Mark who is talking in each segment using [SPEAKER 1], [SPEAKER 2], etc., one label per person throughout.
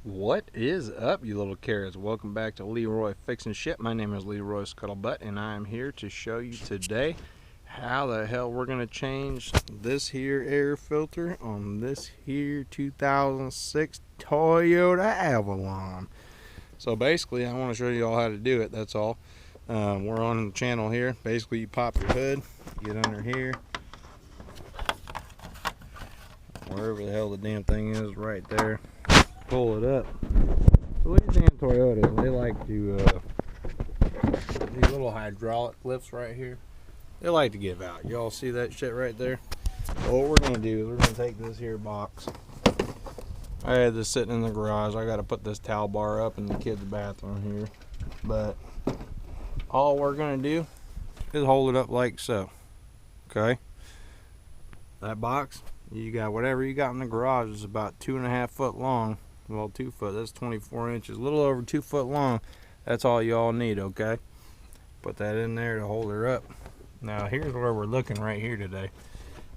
[SPEAKER 1] What is up, you little carrots? Welcome back to Leroy Fixing Shit. My name is Leroy Scuttlebutt, and I am here to show you today how the hell we're going to change this here air filter on this here 2006 Toyota Avalon. So basically, I want to show you all how to do it, that's all. We're on the channel here. Basically, you pop your hood, get under here, wherever the hell the damn thing is, right there. Pull it up. So these damn Toyotas, they like to, these little hydraulic lifts right here, they like to give out. Y'all see that shit right there? Well, what we're going to do is we're going to take this here box. I had this sitting in the garage. I got to put this towel bar up in the kids' bathroom here. But all we're going to do is hold it up like so. Okay? That box, you got whatever you got in the garage is about 2.5 foot long. Well, 2 foot, that's 24 inches, a little over 2 foot long. That's all you all need, okay? Put that in there to hold her up. Now, here's where we're looking right here today.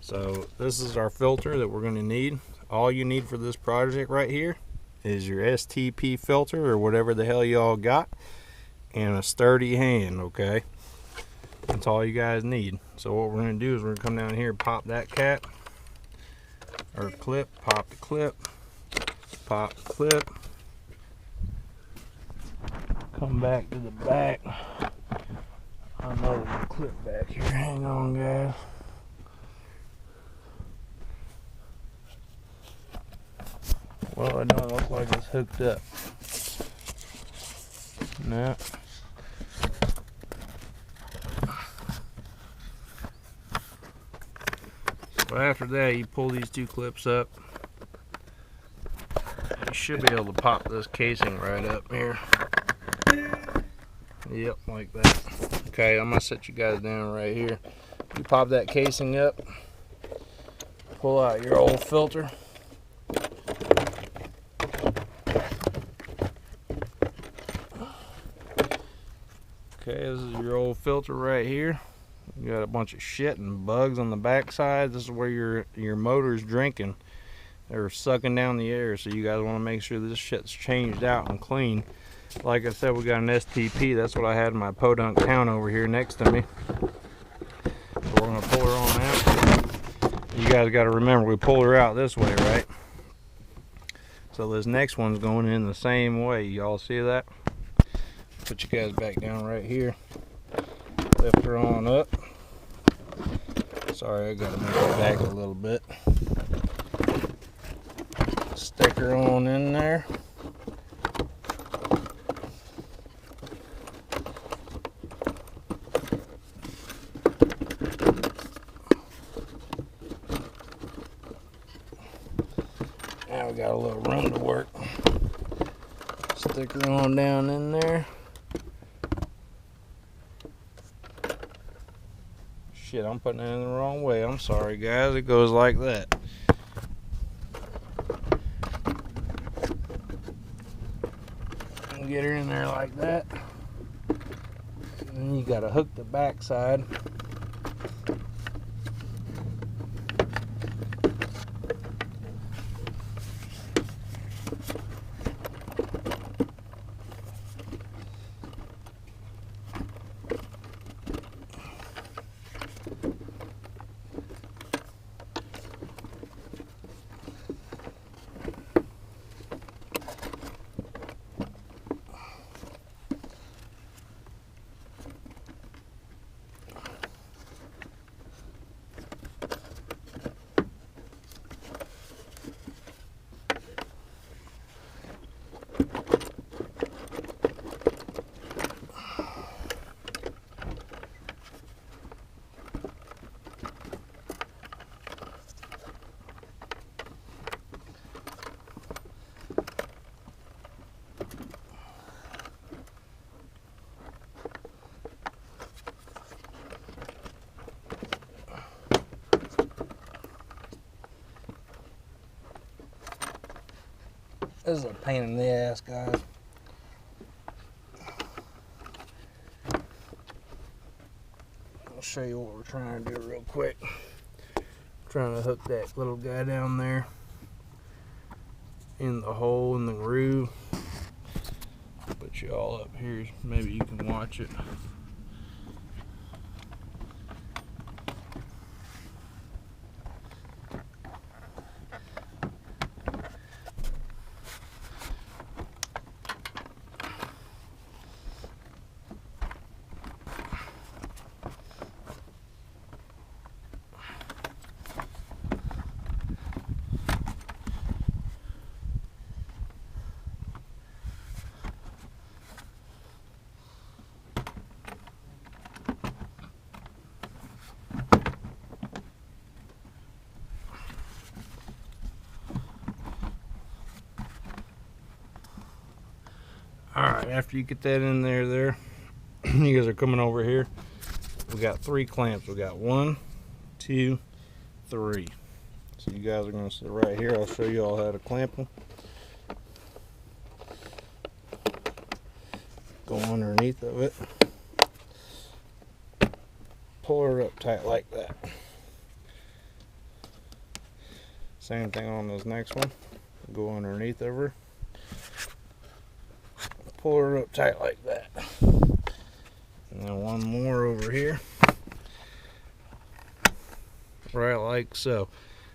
[SPEAKER 1] So, this is our filter that we're going to need. All you need for this project right here is your STP filter or whatever the hell y'all got, and a sturdy hand, okay? That's all you guys need. So, what we're going to do is we're going to come down here and pop that cap, or clip, pop the clip. Pop the clip, come back to the back. I know there's a clip back here. Hang on, guys. Well, it don't look like it's hooked up. No. So after that, you pull these two clips up. You should be able to pop this casing right up here. Yep, like that. Okay, I'm gonna set you guys down right here. You pop that casing up, pull out your old filter. Okay, this is your old filter right here. You got a bunch of shit and bugs on the backside. This is where your motor's drinking. They're sucking down the air, so you guys want to make sure this shit's changed out and clean. Like I said, we got an STP. That's what I had in my podunk town over here next to me. So we're going to pull her on out. You guys got to remember, we pull her out this way, right? So this next one's going in the same way. Y'all see that? Put you guys back down right here. Lift her on up. Sorry, I got to move it back a little bit. Stick her on in there. Now we got a little room to work. Stick her on down in there. Shit, I'm putting it in the wrong way. I'm sorry, guys. It goes like that. Get her in there like that, and then you got to hook the back side. This is a pain in the ass, guys. I'll show you what we're trying to do real quick. Trying to hook that little guy down there. in the hole in the groove. Put you all up here, maybe you can watch it. Alright, after you get that in there, you guys are coming over here. We got 3 clamps. We got 1, 2, 3. So you guys are going to sit right here. I'll show you all how to clamp them. Go underneath of it. Pull her up tight like that. Same thing on this next one. Go underneath of her. Pull her up tight like that. And then one more over here. Right like so.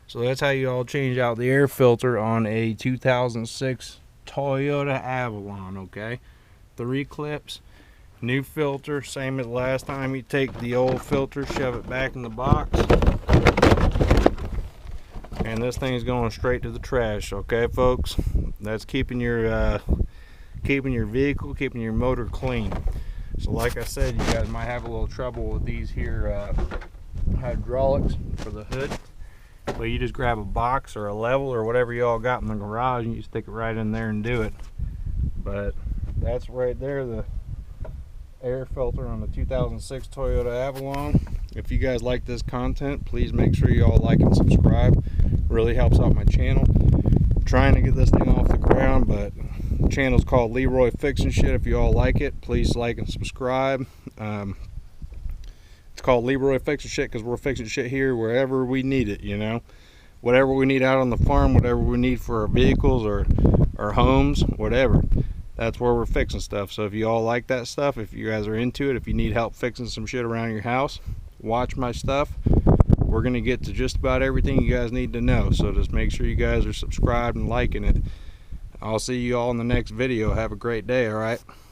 [SPEAKER 1] So that's how you all change out the air filter on a 2006 Toyota Avalon, okay? 3 clips, new filter, same as last time. You take the old filter, shove it back in the box, and this thing's going straight to the trash, okay folks? That's keeping your vehicle, keeping your motor clean. So like I said, you guys might have a little trouble with these here hydraulics for the hood, but you just grab a box or a level or whatever you all got in the garage and you stick it right in there and do it. But that's right there, the air filter on the 2006 Toyota Avalon. If you guys like this content, please make sure you all like and subscribe. It really helps out my channel. I'm trying to get this thing off the ground, but the channel's called Leroy Fixing Shit. If you all like it, please like and subscribe. It's called Leroy Fixing Shit because we're fixing shit here wherever we need it, you know. Whatever we need out on the farm, whatever we need for our vehicles or our homes, whatever. That's where we're fixing stuff. So if you all like that stuff, if you guys are into it, if you need help fixing some shit around your house, watch my stuff. We're going to get to just about everything you guys need to know. So just make sure you guys are subscribed and liking it. I'll see you all in the next video. Have a great day, alright?